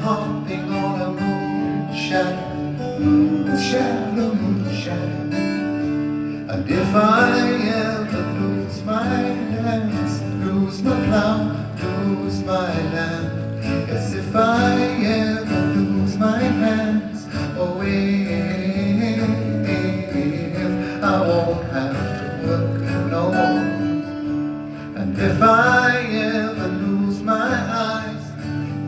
hopping on a moonshadow, moonshadow, moonshadow. And if I ever lose my lands, lose my plow, lose my land, yes, if I ever lose my hands, oh, if I won't have to work no more. And if I ever lose my eyes,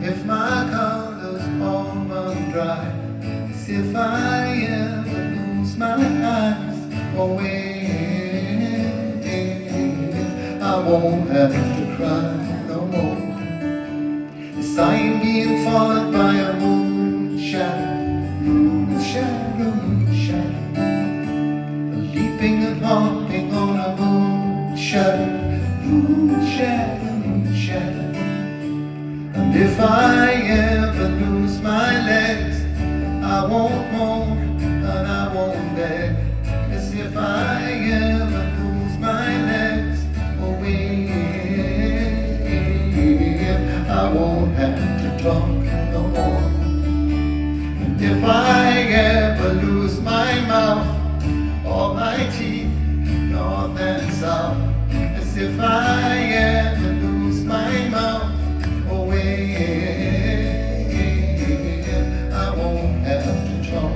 if my colors all run dry, yes, if I ever lose my eyes, oh, I won't have to cry no more. Yes, I am being followed by a moonshadow, moonshadow, moonshadow, leaping and hopping on a moonshadow, moonshadow, moonshadow. And if I ever lose my legs, I won't moan and I won't beg. Yes, if I ever lose my legs, oh, I won't have to talk no more. And if I ever lose my mouth, all my teeth, north and south, as if I ever lose my mouth, oh, I won't have to talk.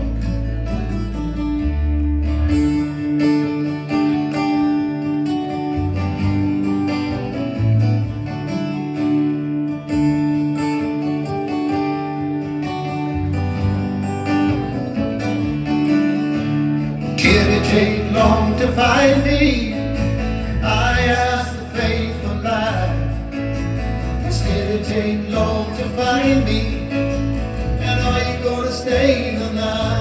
Did it take long to find me? I asked the faithful lie. Did it take long to find me? And are you gonna stay the night?